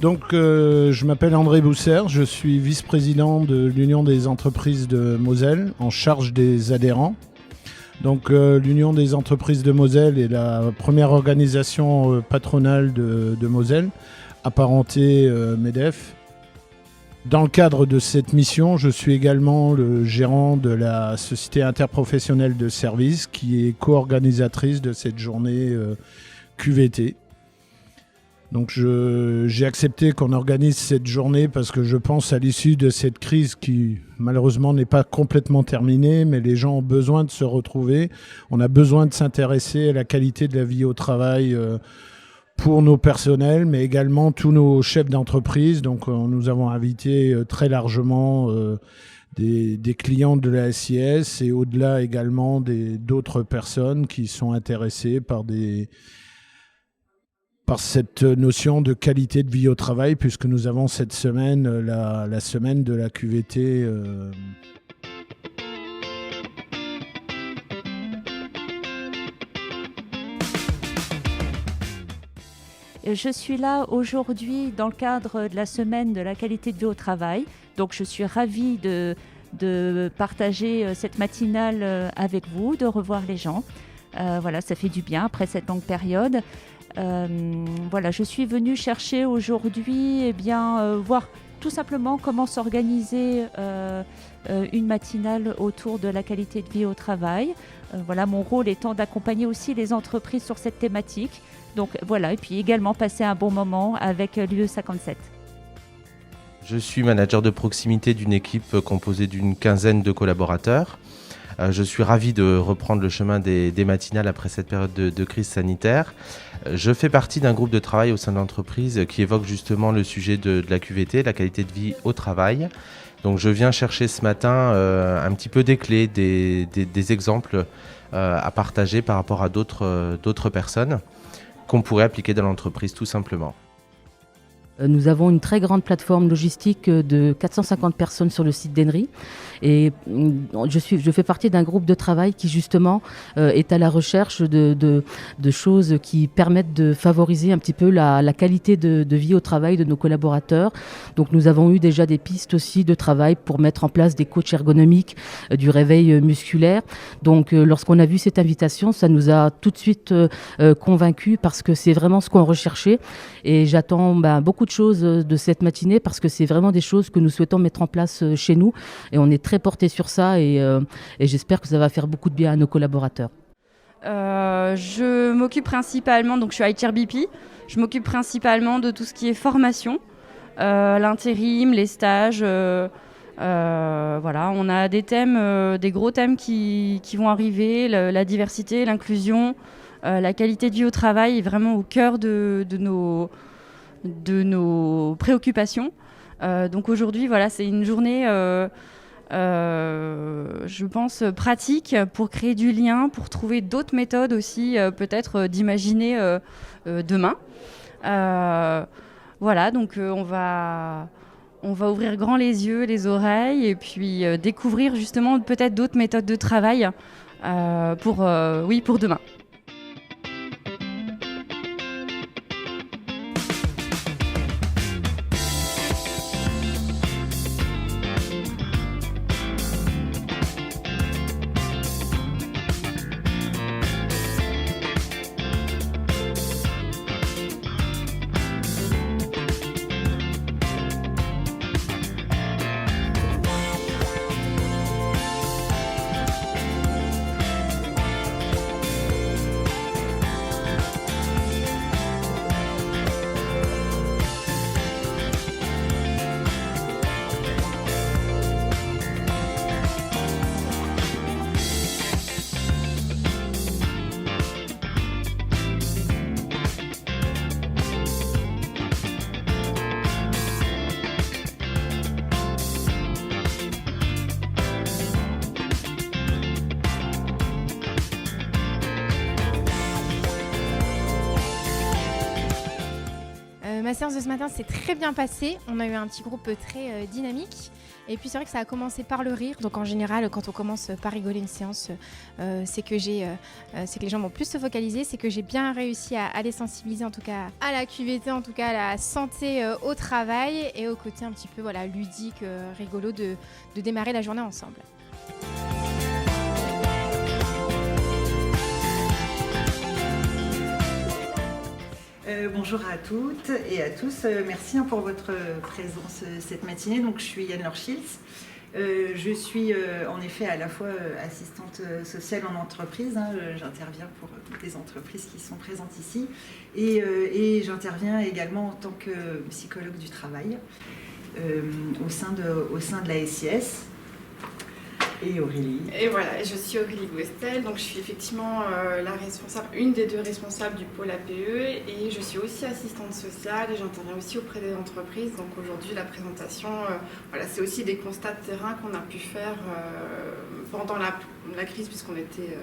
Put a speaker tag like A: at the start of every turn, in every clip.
A: Je m'appelle André Bousser, je suis vice-président de l'Union des entreprises de Moselle, en charge des adhérents. L'Union des entreprises de Moselle est la première organisation patronale de Moselle, apparentée MEDEF. Dans le cadre de cette mission, je suis également le gérant de la Société interprofessionnelle de services qui est co-organisatrice de cette journée QVT. J'ai accepté qu'on organise cette journée parce que je pense à l'issue de cette crise qui malheureusement n'est pas complètement terminée, mais les gens ont besoin de se retrouver. On a besoin de s'intéresser à la qualité de la vie au travail pour nos personnels, mais également tous nos chefs d'entreprise. Nous avons invité très largement des clients de la SIS et au-delà également d'autres personnes qui sont intéressées par cette notion de qualité de vie au travail, puisque nous avons cette semaine, la semaine de la QVT.
B: Je suis là aujourd'hui dans le cadre de la semaine de la qualité de vie au travail. Donc je suis ravie de partager cette matinale avec vous, de revoir les gens. Ça fait du bien après cette longue période. Je suis venue chercher aujourd'hui voir tout simplement comment s'organiser une matinale autour de la qualité de vie au travail. Mon rôle étant d'accompagner aussi les entreprises sur cette thématique. Et puis également passer un bon moment avec l'UE57.
C: Je suis manager de proximité d'une équipe composée d'une quinzaine de collaborateurs. Je suis ravi de reprendre le chemin des matinales après cette période de crise sanitaire. Je fais partie d'un groupe de travail au sein de l'entreprise qui évoque justement le sujet de la QVT, la qualité de vie au travail. Donc je viens chercher ce matin un petit peu des clés, des exemples à partager par rapport à d'autres personnes qu'on pourrait appliquer dans l'entreprise tout simplement.
D: Nous avons une très grande plateforme logistique de 450 personnes sur le site d'Enri. Et je fais partie d'un groupe de travail qui justement est à la recherche de choses qui permettent de favoriser un petit peu la qualité de vie au travail de nos collaborateurs. Donc nous avons eu déjà des pistes aussi de travail pour mettre en place des coachs ergonomiques, du réveil musculaire. Donc lorsqu'on a vu cette invitation, ça nous a tout de suite convaincus parce que c'est vraiment ce qu'on recherchait. Et j'attends beaucoup de choses de cette matinée parce que c'est vraiment des choses que nous souhaitons mettre en place chez nous. Et on est très porté sur ça et j'espère que ça va faire beaucoup de bien à nos collaborateurs.
E: Je m'occupe principalement, donc je suis HRBP, je m'occupe principalement de tout ce qui est formation, l'intérim, les stages. On a des thèmes, des gros thèmes qui vont arriver, la diversité, l'inclusion, la qualité de vie au travail est vraiment au cœur de nos préoccupations. Donc aujourd'hui, c'est une journée, je pense, pratique pour créer du lien, pour trouver d'autres méthodes aussi, peut-être d'imaginer demain. Donc on va ouvrir grand les yeux, les oreilles et puis découvrir justement peut-être d'autres méthodes de travail pour demain.
F: Ma séance de ce matin s'est très bien passée. On a eu un petit groupe très dynamique. Et puis c'est vrai que ça a commencé par le rire. Donc en général, quand on commence par rigoler une séance, c'est que les gens vont plus se focaliser. C'est que j'ai bien réussi à les sensibiliser, en tout cas à la QVT, en tout cas à la santé au travail et au côté un petit peu ludique, rigolo de démarrer la journée ensemble.
G: Bonjour à toutes et à tous. Merci pour votre présence cette matinée. Donc, je suis Yann Lorchils. Je suis en effet à la fois assistante sociale en entreprise. J'interviens pour toutes les entreprises qui sont présentes ici. Et j'interviens également en tant que psychologue du travail au sein de la SIS. Et Aurélie.
H: Et voilà, je suis Aurélie Gouestel, donc je suis effectivement une des deux responsables du pôle APE et je suis aussi assistante sociale et j'interviens aussi auprès des entreprises. Donc aujourd'hui, la présentation, c'est aussi des constats de terrain qu'on a pu faire pendant la crise puisqu'on était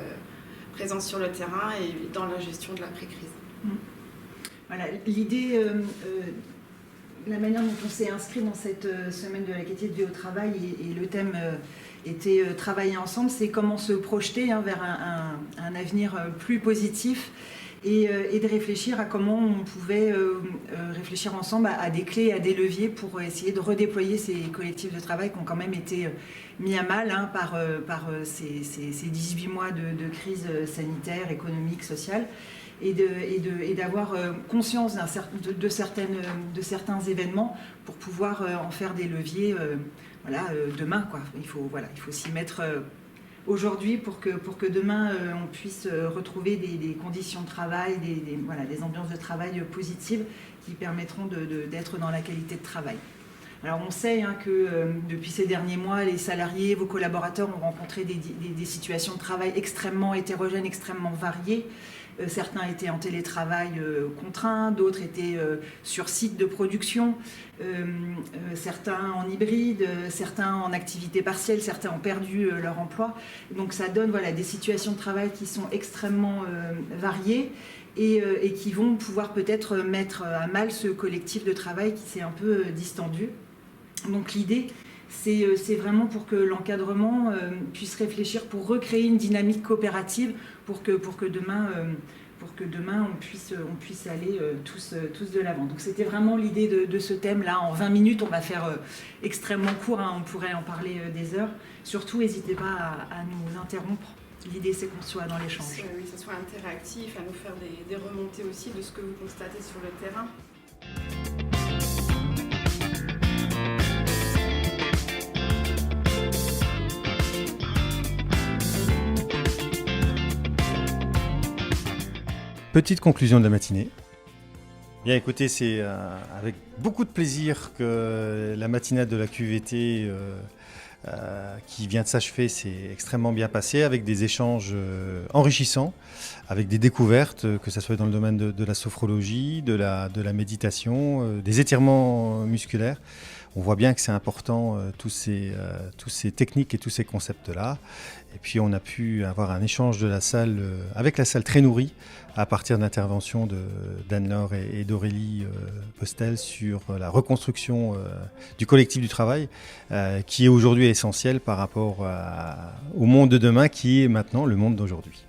H: présents sur le terrain et dans la gestion de l'après-crise.
G: Voilà, l'idée, la manière dont on s'est inscrit dans cette semaine de la qualité de vie au travail et le thème était travailler ensemble, c'est comment se projeter vers un avenir plus positif et de réfléchir à comment on pouvait réfléchir ensemble à des clés, à des leviers pour essayer de redéployer ces collectifs de travail qui ont quand même été mis à mal par ces 18 mois de crise sanitaire, économique, sociale. Et d'avoir conscience de certains événements pour pouvoir en faire des leviers demain. Il faut s'y mettre aujourd'hui pour que demain on puisse retrouver des conditions de travail, des ambiances de travail positives qui permettront d'être dans la qualité de travail. Alors on sait que depuis ces derniers mois, les salariés, vos collaborateurs ont rencontré des situations de travail extrêmement hétérogènes, extrêmement variées. Certains étaient en télétravail contraint, d'autres étaient sur site de production, certains en hybride, certains en activité partielle, certains ont perdu leur emploi. Donc ça donne des situations de travail qui sont extrêmement variées et qui vont pouvoir peut-être mettre à mal ce collectif de travail qui s'est un peu distendu. Donc l'idée, c'est vraiment pour que l'encadrement puisse réfléchir pour recréer une dynamique coopérative pour que demain on puisse aller tous de l'avant. Donc c'était vraiment l'idée de ce thème-là. En 20 minutes, on va faire extrêmement court, on pourrait en parler des heures. Surtout, n'hésitez pas à nous interrompre. L'idée, c'est qu'on soit dans l'échange.
H: Oui, que ce soit interactif, à nous faire des remontées aussi de ce que vous constatez sur le terrain.
I: Petite conclusion de la matinée. Bien écoutez, c'est avec beaucoup de plaisir que la matinale de la QVT qui vient de s'achever s'est extrêmement bien passée, avec des échanges enrichissants, avec des découvertes, que ce soit dans le domaine de la sophrologie, de la méditation, des étirements musculaires. On voit bien que c'est important, tous ces techniques et tous ces concepts-là. Et puis on a pu avoir un échange de la salle, avec la salle très nourrie, à partir d'interventions d'Anne-Laure et d'Aurélie Postel sur la reconstruction du collectif du travail, qui est aujourd'hui essentiel par rapport au monde de demain, qui est maintenant le monde d'aujourd'hui.